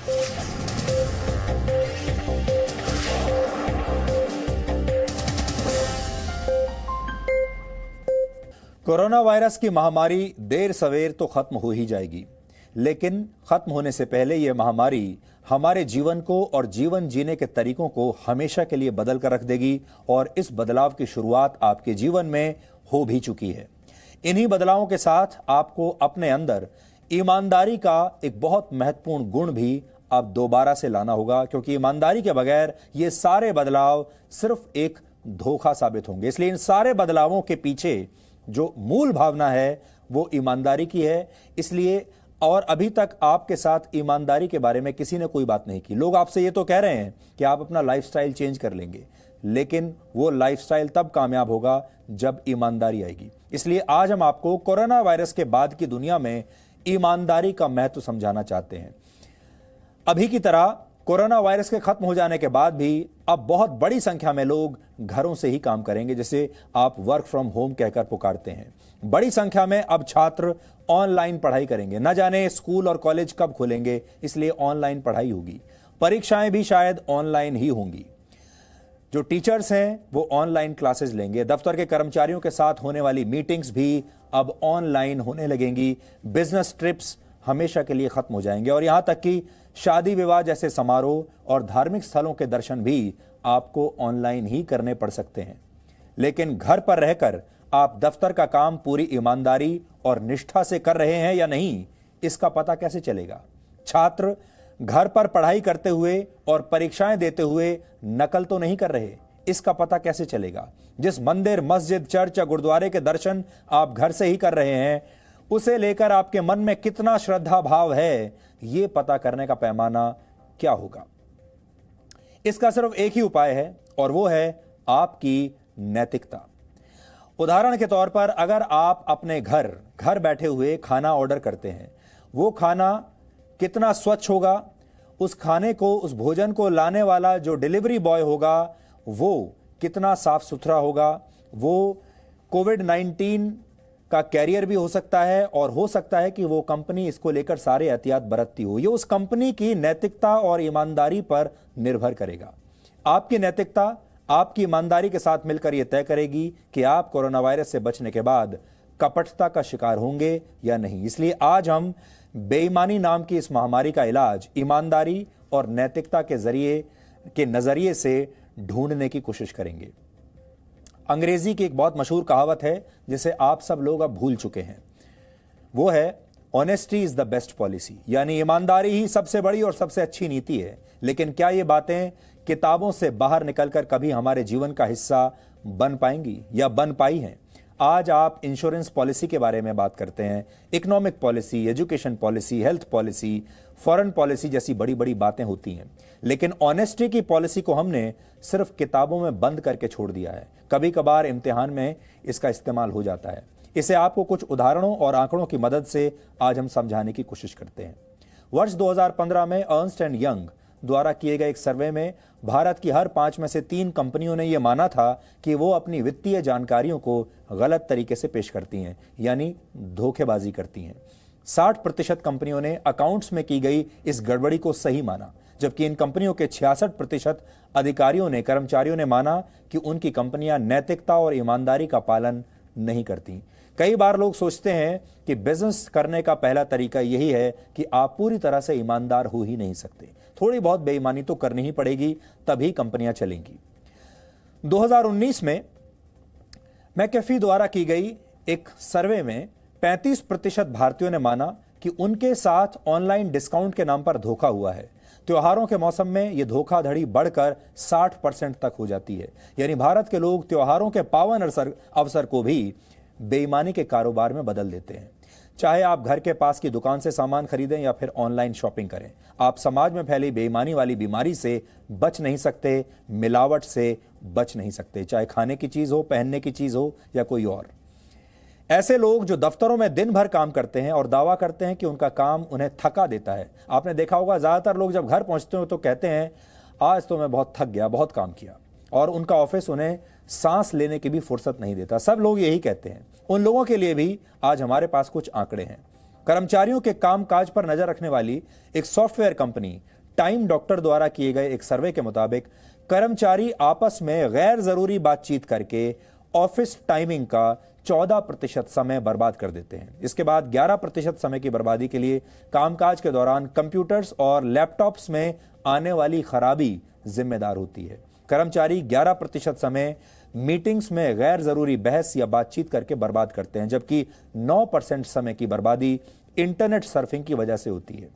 Corona virus की महामारी देर सवेर तो खत्म हो ही जाएगी, लेकिन खत्म होने से पहले यह महामारी हमारे जीवन को और जीवन जीने के तरीकों को हमेशा के लिए बदल कर रख देगी और इस बदलाव की शुरुआत आपके जीवन में हो भी चुकी है। इन्हीं बदलावों के साथ आपको अपने अंदर ईमानदारी का एक बहुत महत्वपूर्ण गुण भी अब दोबारा से लाना होगा, क्योंकि ईमानदारी के बगैर ये सारे बदलाव सिर्फ एक धोखा साबित होंगे। इसलिए इन सारे बदलावों के पीछे जो मूल भावना है वो ईमानदारी की है। इसलिए और अभी तक आपके साथ ईमानदारी के बारे में किसी ने कोई बात नहीं की। लोग आपसे ये तो कह रहे हैं कि आप अपना लाइफस्टाइल चेंज कर लेंगे, लेकिन वो लाइफस्टाइल तब कामयाब होगा जब ईमानदारी आएगी। इसलिए आज हम आपको कोरोना वायरस के बाद की दुनिया में ईमानदारी का महत्व समझाना चाहते हैं। अभी की तरह कोरोना वायरस के खत्म हो जाने के बाद भी अब बहुत बड़ी संख्या में लोग घरों से ही काम करेंगे, जिसे आप वर्क फ्रॉम होम कहकर पुकारते हैं। बड़ी संख्या में अब छात्र ऑनलाइन पढ़ाई करेंगे। न जाने स्कूल और कॉलेज कब खुलेंगे, इसलिए ऑनलाइन पढ़ाई होगी। परीक्षाएं भी शायद ऑनलाइन ही होंगी। जो टीचर्स हैं वो ऑनलाइन क्लासेस लेंगे। दफ्तर के कर्मचारियों के साथ होने वाली मीटिंग्स भी अब ऑनलाइन होने लगेंगी। बिजनेस ट्रिप्स हमेशा के लिए खत्म हो जाएंगे और यहां तक कि शादी विवाह जैसे समारोह और धार्मिक स्थलों के दर्शन भी आपको ऑनलाइन ही करने पड़ सकते हैं। लेकिन घर पर रहकर आप दफ्तर का काम पूरी ईमानदारी और निष्ठा से कर रहे हैं या नहीं, इसका पता कैसे चलेगा? छात्र घर पर पढ़ाई करते हुए और परीक्षाएं देते हुए नकल तो नहीं कर रहे, इसका पता कैसे चलेगा? जिस मंदिर, मस्जिद, चर्च या गुरुद्वारे के दर्शन आप घर से ही कर रहे हैं, उसे लेकर आपके मन में कितना श्रद्धा भाव है, यह पता करने का पैमाना क्या होगा? इसका सिर्फ एक ही उपाय है और वो है आपकी नैतिकता। उदाहरण के तौर पर अगर आप अपने घर बैठे हुए खाना ऑर्डर करते हैं, वो खाना कितना स्वच्छ होगा, उस खाने को, उस भोजन को लाने वाला जो डिलीवरी बॉय होगा वो कितना साफ सुथरा होगा, वो कोविड-19 का कैरियर भी हो सकता है और हो सकता है कि वो कंपनी इसको लेकर सारे एहतियात बरतती हो। ये उस कंपनी की नैतिकता और ईमानदारी पर निर्भर करेगा। आपकी नैतिकता आपकी ईमानदारी के साथ मिलकर यह तय करेगी कि आप कोरोना वायरस से बचने के बाद कपटता का शिकार होंगे या नहीं। इसलिए आज हम बेईमानी नाम की इस महामारी का इलाज ईमानदारी और नैतिकता के नजरिए से ढूंढने की कोशिश करेंगे। अंग्रेजी की एक बहुत मशहूर कहावत है जिसे आप सब लोग अब भूल चुके हैं। वो है honesty is the best policy, यानी ईमानदारी ही सबसे बड़ी और सबसे अच्छी नीति है। लेकिन क्या ये बातें किताबों से बाहर निकलकर कभी हमारे जीवन का हिस्सा बन पाएंगी या बन पाई हैं? आज आप इंश्योरेंस पॉलिसी के बारे में बात करते हैं, economic policy, education policy, health policy, foreign policy जैसी बड़ी बड़ी बातें होती हैं। लेकिन ऑनेस्टी की पॉलिसी को हमने सिर्फ किताबों में बंद करके छोड़ दिया है। कभी कभार इम्तिहान में इसका इस्तेमाल हो जाता है। इसे आपको कुछ उदाहरणों और आंकड़ों की मदद से आज हम समझाने की कोशिश करते हैं। वर्ष 2015 में अर्नस्ट एंड यंग द्वारा किए गए एक सर्वे में भारत की हर 5 में से 3 कंपनियों ने यह माना था कि वो अपनी वित्तीय जानकारियों को गलत तरीके से पेश करती हैं, यानी धोखेबाजी करती हैं। 60% कंपनियों ने अकाउंट्स में की गई इस गड़बड़ी को सही माना, जबकि इन कंपनियों के 66% अधिकारियों ने, कर्मचारियों ने माना कि उनकी कंपनियां नैतिकता और ईमानदारी का पालन नहीं करती। कई बार लोग सोचते हैं कि बिजनेस करने का पहला तरीका यही है कि आप पूरी तरह से ईमानदार हो ही नहीं सकते, थोड़ी बहुत बेईमानी तो करनी ही पड़ेगी, तभी कंपनियां चलेंगी। 2019 में मैकेफी द्वारा की गई एक सर्वे में 35% भारतीयों ने माना कि उनके साथ ऑनलाइन डिस्काउंट के नाम पर धोखा हुआ है। त्योहारों के मौसम में यह धोखाधड़ी बढ़कर 60% तक हो जाती है। यानी भारत के लोग त्योहारों के पावन अवसर को भी बेईमानी के कारोबार में बदल देते हैं। चाहे आप घर के पास की दुकान से सामान खरीदें या फिर ऑनलाइन शॉपिंग करें, आप समाज में फैली बेईमानी वाली बीमारी से बच नहीं सकते, मिलावट से बच नहीं सकते, चाहे खाने की चीज हो, पहनने की चीज हो या कोई और। ऐसे लोग जो दफ्तरों में दिन भर काम करते हैं और दावा करते हैं कि उनका काम उन्हें थका देता है। आपने देखा होगा ज्यादातर लोग जब घर पहुंचते हो तो कहते हैं आज तो मैं बहुत थक गया, बहुत काम किया, और उनका ऑफिस उन्हें सांस लेने की भी फुर्सत नहीं देता। सब लोग यही कहते हैं। उन लोगों के लिए भी आज हमारे पास कुछ आंकड़े हैं। कर्मचारियों के काम काज पर नजर रखने वाली एक सॉफ्टवेयर कंपनी टाइम डॉक्टर द्वारा किए गए एक सर्वे के मुताबिक कर्मचारी आपस में गैर जरूरी बातचीत करके ऑफिस टाइमिंग का 14% समय बर्बाद कर देते हैं। इसके बाद 11% समय की बर्बादी के लिए कामकाज के दौरान कंप्यूटर्स और लैपटॉप्स में आने वाली खराबी जिम्मेदार होती है। कर्मचारी 11% समय मीटिंग्स में गैर जरूरी बहस या बातचीत करके बर्बाद करते हैं, जबकि 9% समय की बर्बादी इंटरनेट सर्फिंग की वजह से होती है।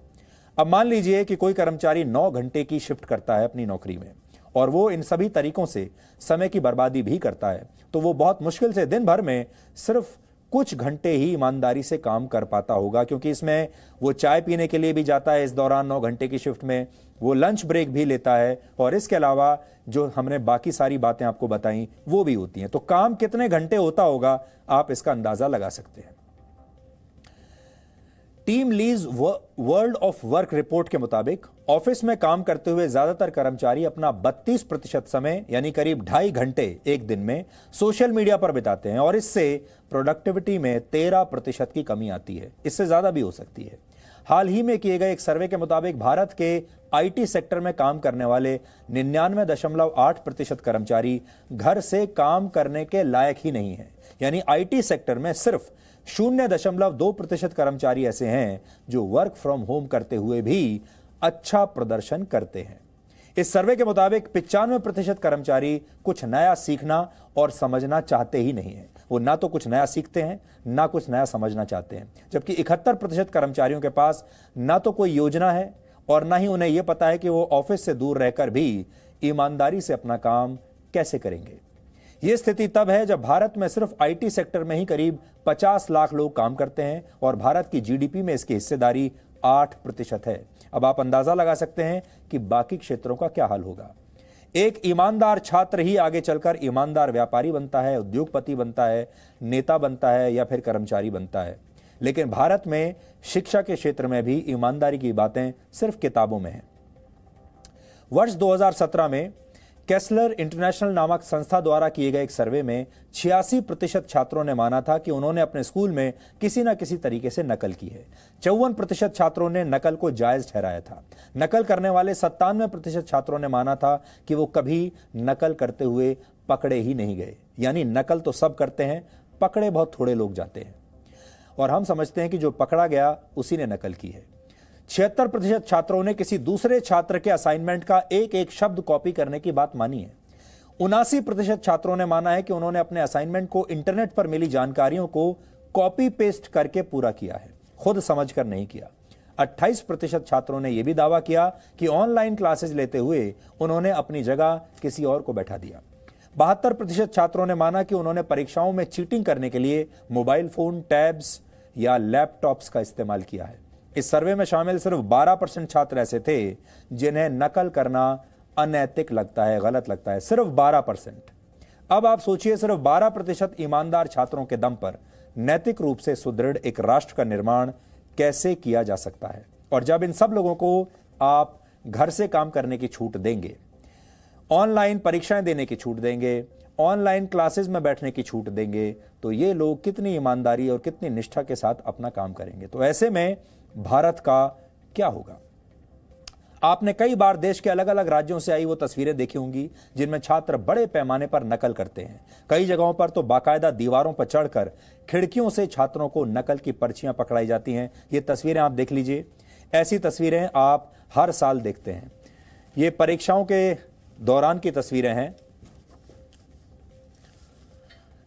अब मान लीजिए कि कोई कर्मचारी 9 घंटे की शिफ्ट करता है अपनी नौकरी में और वो इन सभी तरीकों से समय की बर्बादी भी करता है, तो वो बहुत मुश्किल से दिन भर में सिर्फ कुछ घंटे ही ईमानदारी से काम कर पाता होगा, क्योंकि इसमें वो चाय पीने के लिए भी जाता है इस दौरान 9 घंटे की शिफ्ट में, वो लंच ब्रेक भी लेता है और इसके अलावा जो हमने बाकी सारी बातें आपको बताई वो भी होती हैं। तो काम कितने घंटे होता होगा आप इसका अंदाजा लगा सकते हैं। Team lease world of work report के मुताबिक ऑफिस में काम करते हुए ज्यादातर कर्मचारी अपना 32% समय यानी करीब 2.5 घंटे एक दिन में सोशल मीडिया पर बिताते हैं और इससे प्रोडक्टिविटी में 13% की कमी आती है। इससे ज्यादा भी हो सकती है। हाल ही में किए गए एक सर्वे के मुताबिक भारत के आईटी सेक्टर में काम करने वाले 99.8% कर्मचारी घर से काम करने के लायक ही नहीं है। यानी आईटी सेक्टर में सिर्फ 0.2% कर्मचारी ऐसे हैं जो वर्क फ्रॉम होम करते हुए भी अच्छा प्रदर्शन करते हैं। इस सर्वे के मुताबिक 95% कर्मचारी कुछ नया सीखना और समझना चाहते ही नहीं है। वो ना तो कुछ नया सीखते हैं ना कुछ नया समझना चाहते हैं, जबकि 71% कर्मचारियों के पास ना तो कोई योजना है और ना ही उन्हें यह पता है कि वो ऑफिस से दूर रहकर भी ईमानदारी से अपना काम कैसे करेंगे। यह स्थिति तब है जब भारत में सिर्फ आईटी सेक्टर में ही करीब 50 लाख लोग काम करते हैं और भारत की जीडीपी में इसकी हिस्सेदारी 8% है। अब आप अंदाजा लगा सकते हैं कि बाकी क्षेत्रों का क्या हाल होगा। एक ईमानदार छात्र ही आगे चलकर ईमानदार व्यापारी बनता है, उद्योगपति बनता है, नेता बनता है या फिर कर्मचारी बनता है। लेकिन भारत में शिक्षा के क्षेत्र में भी ईमानदारी की बातें सिर्फ किताबों में हैं। वर्ष 2017 में केसलर इंटरनेशनल नामक संस्था द्वारा किए गए एक सर्वे में 86% छात्रों ने माना था कि उन्होंने अपने स्कूल में किसी न किसी तरीके से नकल की है। 54% छात्रों ने नकल को जायज ठहराया था। नकल करने वाले 97% छात्रों ने माना था कि वो कभी नकल करते हुए पकड़े ही नहीं गए। यानी नकल तो सब करते हैं, पकड़े बहुत थोड़े लोग जाते हैं और हम समझते हैं कि जो पकड़ा गया उसी ने नकल की है। 76% छात्रों ने किसी दूसरे छात्र के असाइनमेंट का एक एक शब्द कॉपी करने की बात मानी है। 79% छात्रों ने माना है कि उन्होंने अपने असाइनमेंट को इंटरनेट पर मिली जानकारियों को कॉपी पेस्ट करके पूरा किया है, खुद समझकर नहीं किया। 28% छात्रों ने यह भी दावा किया कि ऑनलाइन क्लासेस लेते हुए उन्होंने अपनी जगह किसी और को बैठा दिया। 72% छात्रों ने माना कि उन्होंने परीक्षाओं में चीटिंग करने के लिए मोबाइल फोन, टैब्स या लैपटॉप्स का इस्तेमाल किया है। इस सर्वे में शामिल सिर्फ 12% छात्र ऐसे थे जिन्हें नकल करना अनैतिक लगता है, गलत लगता है। सिर्फ 12%। अब आप सोचिए, सिर्फ 12% ईमानदार छात्रों के दम पर नैतिक रूप से सुदृढ़ एक राष्ट्र का निर्माण कैसे किया जा सकता है। और जब इन सब लोगों को आप घर से काम करने की छूट देंगे, ऑनलाइन परीक्षाएं देने की छूट देंगे, ऑनलाइन क्लासेस में बैठने की छूट देंगे, तो ये लोग कितनी ईमानदारी और कितनी निष्ठा के साथ अपना काम करेंगे। तो ऐसे में भारत का क्या होगा। आपने कई बार देश के अलग अलग राज्यों से आई वो तस्वीरें देखी होंगी जिनमें छात्र बड़े पैमाने पर नकल करते हैं। कई जगहों पर तो बाकायदा दीवारों पर चढ़कर खिड़कियों से छात्रों को नकल की पर्चियां पकड़ाई जाती हैं। ये तस्वीरें आप देख लीजिए। ऐसी तस्वीरें आप हर साल देखते हैं। ये परीक्षाओं के दौरान की तस्वीरें हैं।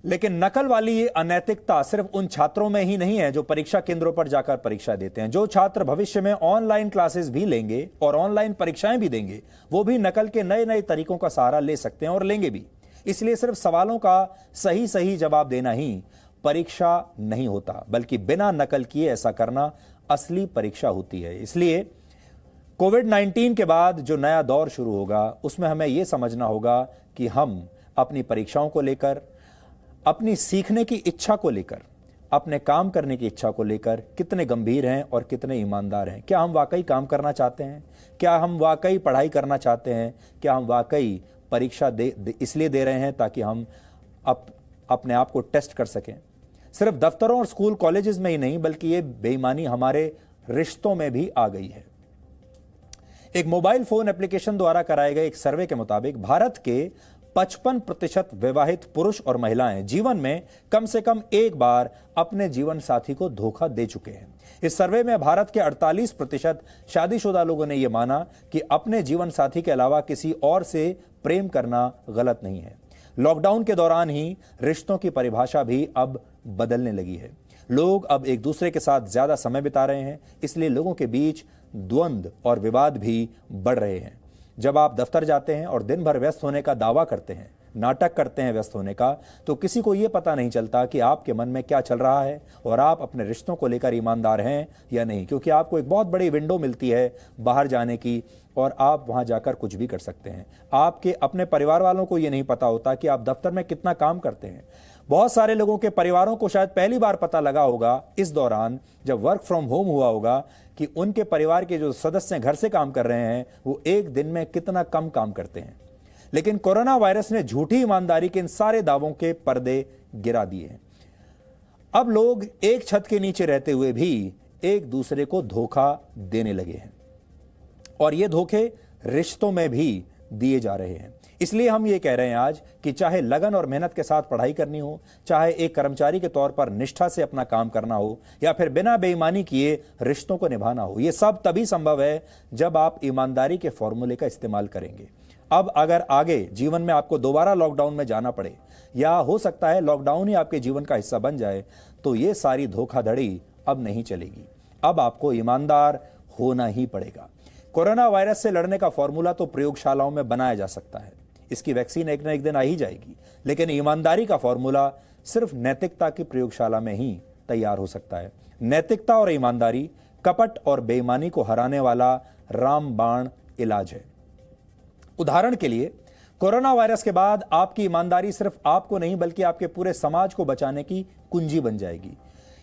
लेकिन नकल वाली ये अनैतिकता सिर्फ उन छात्रों में ही नहीं है जो परीक्षा केंद्रों पर जाकर परीक्षा देते हैं। जो छात्र भविष्य में ऑनलाइन क्लासेस भी लेंगे और ऑनलाइन परीक्षाएं भी देंगे, वो भी नकल के नए नए तरीकों का सहारा ले सकते हैं और लेंगे भी। इसलिए सिर्फ सवालों का सही सही जवाब देना ही परीक्षा नहीं होता, बल्कि बिना नकल किए ऐसा करना असली परीक्षा होती है। इसलिए कोविड-19 के बाद जो नया दौर शुरू होगा उसमें हमें यह समझना होगा कि हम अपनी परीक्षाओं को लेकर, अपनी सीखने की इच्छा को लेकर, अपने काम करने की इच्छा को लेकर कितने गंभीर हैं और कितने ईमानदार हैं। क्या हम वाकई काम करना चाहते हैं? क्या हम वाकई पढ़ाई करना चाहते हैं? क्या हम वाकई परीक्षा इसलिए दे रहे हैं ताकि हम अपने आप को टेस्ट कर सकें? सिर्फ दफ्तरों और स्कूल कॉलेजेस में ही नहीं, बल्कि ये बेईमानी हमारे रिश्तों में भी आ गई है। एक मोबाइल फोन एप्लीकेशन द्वारा कराए गए एक सर्वे के मुताबिक भारत के 55% विवाहित पुरुष और महिलाएं जीवन में कम से कम एक बार अपने जीवन साथी को धोखा दे चुके हैं। इस सर्वे में भारत के 48% शादीशुदा लोगों ने यह माना कि अपने जीवन साथी के अलावा किसी और से प्रेम करना गलत नहीं है। लॉकडाउन के दौरान ही रिश्तों की परिभाषा भी अब बदलने लगी है। लोग अब एक दूसरे के साथ ज्यादा समय बिता रहे हैं, इसलिए लोगों के बीच द्वंद्व और विवाद भी बढ़ रहे हैं। जब आप दफ्तर जाते हैं और दिन भर व्यस्त होने का दावा करते हैं, नाटक करते हैं व्यस्त होने का, तो किसी को यह पता नहीं चलता कि आपके मन में क्या चल रहा है और आप अपने रिश्तों को लेकर ईमानदार हैं या नहीं, क्योंकि आपको एक बहुत बड़ी विंडो मिलती है बाहर जाने की और आप वहां जाकर कुछ भी कर सकते हैं। आपके अपने परिवार वालों को यह नहीं पता होता कि आप दफ्तर में कितना काम करते हैं। बहुत सारे लोगों के परिवारों को शायद पहली बार पता लगा होगा इस दौरान जब वर्क फ्रॉम होम हुआ होगा कि उनके परिवार के जो सदस्य घर से काम कर रहे हैं वो एक दिन में कितना कम काम करते हैं। लेकिन कोरोना वायरस ने झूठी ईमानदारी के इन सारे दावों के पर्दे गिरा दिए हैं। अब लोग एक छत के नीचे रहते हुए भी एक दूसरे को धोखा देने लगे हैं और ये धोखे रिश्तों में भी दिए जा रहे हैं। इसलिए हम ये कह रहे हैं आज कि चाहे लगन और मेहनत के साथ पढ़ाई करनी हो, चाहे एक कर्मचारी के तौर पर निष्ठा से अपना काम करना हो, या फिर बिना बेईमानी किए रिश्तों को निभाना हो, ये सब तभी संभव है जब आप ईमानदारी के फॉर्मूले का इस्तेमाल करेंगे। अब अगर आगे जीवन में आपको दोबारा लॉकडाउन में जाना पड़े या हो सकता है लॉकडाउन ही आपके जीवन का हिस्सा बन जाए, तो ये सारी धोखाधड़ी अब नहीं चलेगी। अब आपको ईमानदार होना ही पड़ेगा। कोरोना वायरस से लड़ने का फॉर्मूला तो प्रयोगशालाओं में बनाया जा सकता है, इसकी वैक्सीन एक न एक दिन आ ही जाएगी, लेकिन ईमानदारी का फॉर्मूला सिर्फ नैतिकता की प्रयोगशाला में ही तैयार हो सकता है। नैतिकता और ईमानदारी कपट और बेईमानी को हराने वाला रामबाण इलाज है। उदाहरण के लिए, कोरोना वायरस के बाद आपकी ईमानदारी सिर्फ आपको नहीं बल्कि आपके पूरे समाज को बचाने की कुंजी बन जाएगी।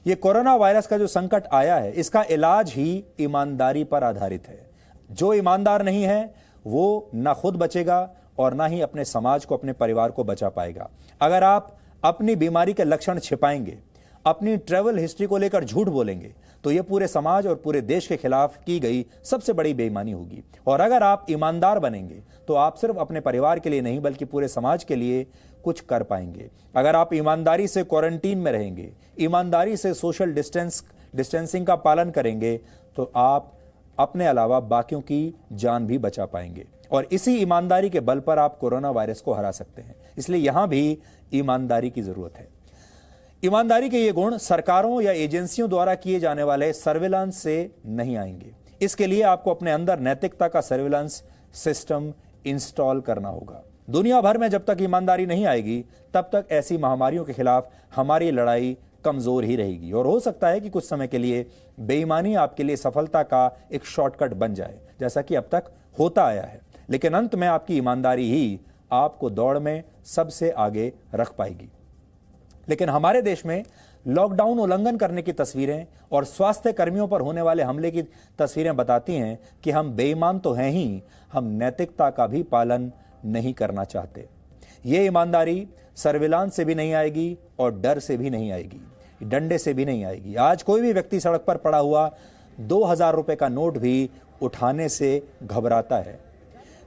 यह कोरोना वायरस का जो संकट आया है, इसका इलाज ही ईमानदारी पर आधारित है। जो ईमानदार नहीं है वो ना खुद बचेगा और ना ही अपने समाज को, अपने परिवार को बचा पाएगा। अगर आप अपनी बीमारी के लक्षण छिपाएंगे, अपनी ट्रैवल हिस्ट्री को लेकर झूठ बोलेंगे, तो यह पूरे समाज और पूरे देश के खिलाफ की गई सबसे बड़ी बेईमानी होगी। और अगर आप ईमानदार बनेंगे तो आप सिर्फ अपने परिवार के लिए नहीं बल्कि पूरे समाज के लिए कुछ कर पाएंगे। अगर आप ईमानदारी से क्वारंटीन में रहेंगे, ईमानदारी से सोशल डिस्टेंसिंग का पालन करेंगे, तो आप अपने अलावा बाकियों की जान भी बचा पाएंगे और इसी ईमानदारी के बल पर आप कोरोना वायरस को हरा सकते हैं। इसलिए यहां भी ईमानदारी की जरूरत है। ईमानदारी के ये गुण सरकारों या एजेंसियों द्वारा किए जाने वाले सर्विलांस से नहीं आएंगे। इसके लिए आपको अपने अंदर नैतिकता का सर्विलांस सिस्टम इंस्टॉल करना होगा। दुनिया भर में जब तक ईमानदारी नहीं आएगी तब तक ऐसी महामारियों के खिलाफ हमारी लड़ाई कमजोर ही रहेगी और हो सकता है कि कुछ समय के लिए बेईमानी आपके लिए सफलता का एक शॉर्टकट बन जाए, जैसा कि अब तक होता आया है। लेकिन अंत में आपकी ईमानदारी ही आपको दौड़ में सबसे आगे रख पाएगी। लेकिन हमारे देश में लॉकडाउन उल्लंघन करने की तस्वीरें और स्वास्थ्य कर्मियों पर होने वाले हमले की तस्वीरें बताती हैं कि हम बेईमान तो हैं ही, हम नैतिकता का भी पालन नहीं करना चाहते। ये ईमानदारी सर्विलांस से भी नहीं आएगी और डर से भी नहीं आएगी, डंडे से भी नहीं आएगी। आज कोई भी व्यक्ति सड़क पर पड़ा हुआ 2000 रुपए का नोट भी उठाने से घबराता है।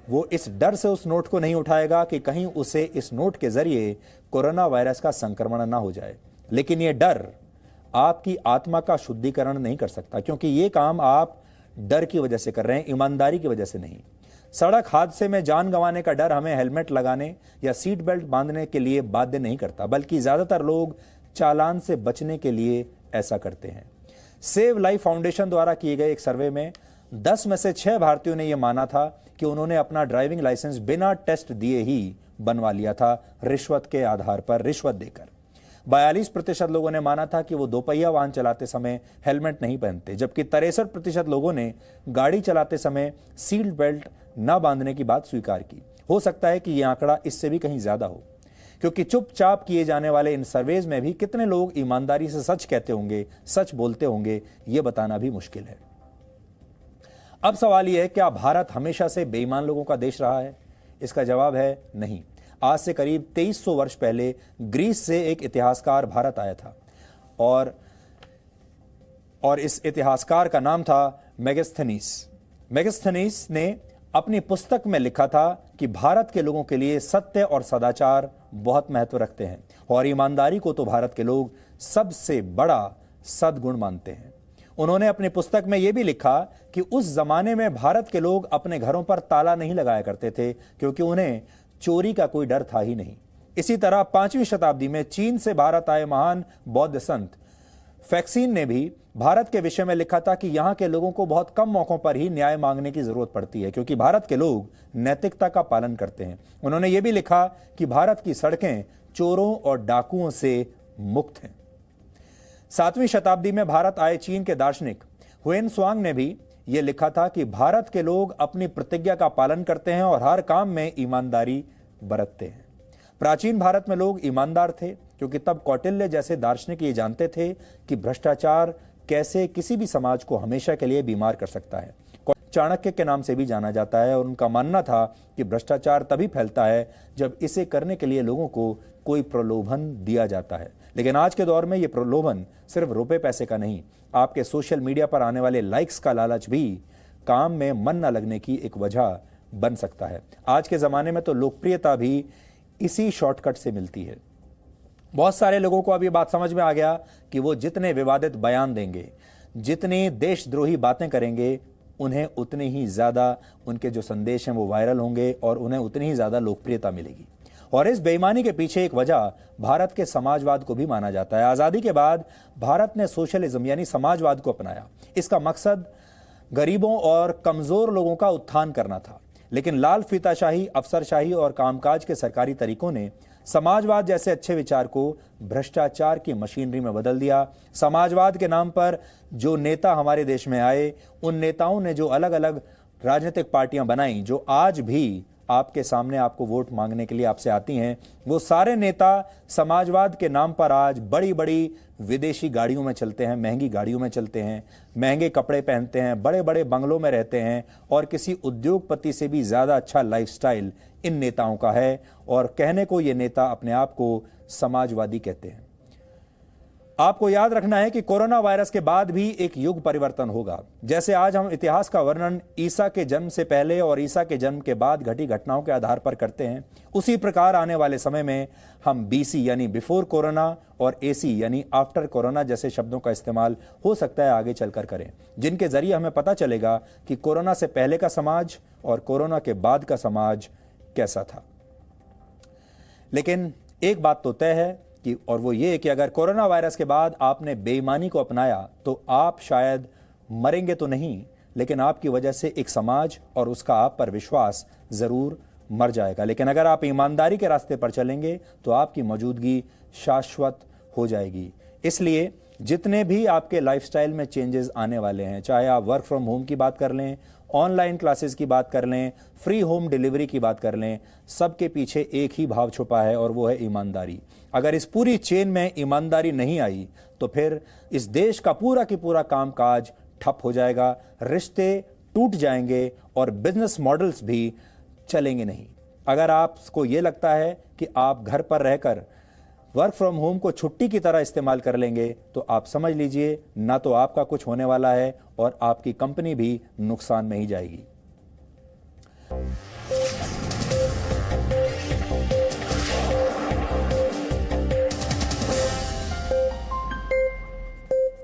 वो इस डर से उस नोट को नहीं उठाएगा कि कहीं उसे इस नोट के जरिए कोरोना वायरस का संक्रमण ना हो जाए। लेकिन ये डर आपकी आत्मा का शुद्धिकरण नहीं कर सकता, क्योंकि ये काम आप डर की वजह से कर रहे हैं, ईमानदारी की वजह से नहीं। सड़क हादसे में जान गंवाने का डर हमें हेलमेट लगाने या सीट बेल्ट बांधने के लिए बाध्य नहीं करता, बल्कि ज्यादातर लोग चालान से बचने के लिए ऐसा करते हैं। सेव लाइफ फाउंडेशन द्वारा किए गए एक सर्वे में 10 में से 6 भारतीयों ने यह माना था कि उन्होंने अपना ड्राइविंग लाइसेंस बिना टेस्ट दिए ही बनवा लिया था, रिश्वत के आधार पर, रिश्वत देकर। 42% लोगों ने माना था कि वो दोपहिया वाहन चलाते समय हेलमेट नहीं पहनते, जबकि 63% लोगों ने गाड़ी चलाते समय सीट बेल्ट न बांधने की बात स्वीकार की। हो सकता है कि यह आंकड़ा इससे भी कहीं ज्यादा हो, क्योंकि चुपचाप किए जाने वाले इन सर्वेज में भी कितने लोग ईमानदारी से सच कहते होंगे, सच बोलते होंगे, यह बताना भी मुश्किल है। अब सवाल यह है, क्या भारत हमेशा से बेईमान लोगों का देश रहा है? इसका जवाब है नहीं। आज से करीब 2300 वर्ष पहले ग्रीस से एक इतिहासकार भारत आया था और इस इतिहासकार का नाम था मेगास्थनीज। मेगास्थनीज ने अपनी पुस्तक में लिखा था कि भारत के लोगों के लिए सत्य और सदाचार बहुत महत्व रखते हैं और ईमानदारी को तो भारत के लोग सबसे बड़ा सद्गुण मानते हैं। उन्होंने अपनी पुस्तक में यह भी लिखा कि उस जमाने में भारत के लोग अपने घरों पर ताला नहीं लगाया करते थे क्योंकि उन्हें चोरी का कोई डर था ही नहीं। इसी तरह 5वीं शताब्दी में चीन से भारत आए महान बौद्ध संत फैक्सीन ने भी भारत के विषय में लिखा था कि यहां के लोगों को बहुत कम मौकों पर ही न्याय मांगने की जरूरत पड़ती है क्योंकि भारत के लोग नैतिकता का पालन करते हैं। उन्होंने यह भी लिखा कि भारत की सड़कें चोरों और डाकुओं से मुक्त हैं। 7वीं शताब्दी में भारत आए चीन के दार्शनिक हुएन त्सांग ने भी यह लिखा था कि भारत के लोग अपनी प्रतिज्ञा का पालन करते हैं और हर काम में ईमानदारी बरतते हैं। प्राचीन भारत में लोग ईमानदार थे क्योंकि तब कौटिल्य जैसे दार्शनिक ये जानते थे कि भ्रष्टाचार कैसे किसी भी समाज को हमेशा के लिए बीमार कर सकता है। चाणक्य के नाम से भी जाना जाता है और उनका मानना था कि भ्रष्टाचार तभी फैलता है जब इसे करने के लिए लोगों को कोई प्रलोभन दिया जाता है। लेकिन आज के दौर में यह प्रलोभन सिर्फ रुपए पैसे का नहीं, आपके सोशल मीडिया पर आने वाले लाइक्स का लालच भी काम में मन न लगने की एक वजह बन सकता है। आज के जमाने में तो लोकप्रियता भी इसी शॉर्टकट से मिलती है। बहुत सारे लोगों को अब ये बात समझ में आ गया कि वो जितने विवादित बयान देंगे, जितनी देशद्रोही बातें करेंगे, उन्हें उतनी ही ज्यादा उनके जो संदेश हैं वो वायरल होंगे और उन्हें उतनी ही ज्यादा लोकप्रियता मिलेगी। और इस बेईमानी के पीछे एक वजह भारत के समाजवाद को भी माना जाता है। आजादी के बाद भारत ने सोशलिज्म यानी समाजवाद को अपनाया। इसका मकसद गरीबों और कमजोर लोगों का उत्थान करना था। लेकिन लाल फीताशाही, अफसरशाही और कामकाज के सरकारी तरीकों ने समाजवाद जैसे अच्छे विचार को भ्रष्टाचार की मशीनरी में बदल दिया। समाजवाद के नाम पर जो नेता हमारे देश में आए, उन नेताओं ने जो अलग अलग राजनीतिक पार्टियां बनाई, जो आज भी आपके सामने आपको वोट मांगने के लिए आपसे आती हैं, वो सारे नेता समाजवाद के नाम पर आज बड़ी बड़ी विदेशी गाड़ियों में चलते हैं, महंगी गाड़ियों में चलते हैं, महंगे कपड़े पहनते हैं, बड़े बड़े बंगलों में रहते हैं और किसी उद्योगपति से भी ज्यादा अच्छा लाइफस्टाइल इन नेताओं का है। और कहने को ये नेता अपने आप को समाजवादी कहते हैं। आपको याद रखना है कि कोरोना वायरस के बाद भी एक युग परिवर्तन होगा। जैसे आज हम इतिहास का वर्णन ईसा के जन्म से पहले और ईसा के जन्म के बाद घटी घटनाओं के आधार पर करते हैं, उसी प्रकार आने वाले समय में हम बीसी यानी बिफोर कोरोना और एसी यानी आफ्टर कोरोना जैसे शब्दों का इस्तेमाल हो सकता है आगे चलकर करें, जिनके जरिए हमें पता चलेगा कि कोरोना से पहले का समाज और कोरोना के बाद का समाज कैसा था। लेकिन एक बात तो तय है कि, और वो ये कि अगर कोरोना वायरस के बाद आपने बेईमानी को अपनाया तो आप शायद मरेंगे तो नहीं, लेकिन आपकी वजह से एक समाज और उसका आप पर विश्वास जरूर मर जाएगा। लेकिन अगर आप ईमानदारी के रास्ते पर चलेंगे तो आपकी मौजूदगी शाश्वत हो जाएगी। इसलिए जितने भी आपके लाइफस्टाइल में चेंजेस आने वाले हैं, चाहे आप वर्क फ्रॉम होम की बात कर लें, ऑनलाइन क्लासेस की बात कर लें, फ्री होम डिलीवरी की बात कर लें, सबके पीछे एक ही भाव छुपा है और वो है ईमानदारी। अगर इस पूरी चेन में ईमानदारी नहीं आई तो फिर इस देश का पूरा की पूरा कामकाज ठप हो जाएगा, रिश्ते टूट जाएंगे और बिजनेस मॉडल्स भी चलेंगे नहीं। अगर आपको ये लगता है कि आप घर पर रहकर वर्क फ्रॉम होम को छुट्टी की तरह इस्तेमाल कर लेंगे तो आप समझ लीजिए ना तो आपका कुछ होने वाला है और आपकी कंपनी भी नुकसान में ही जाएगी।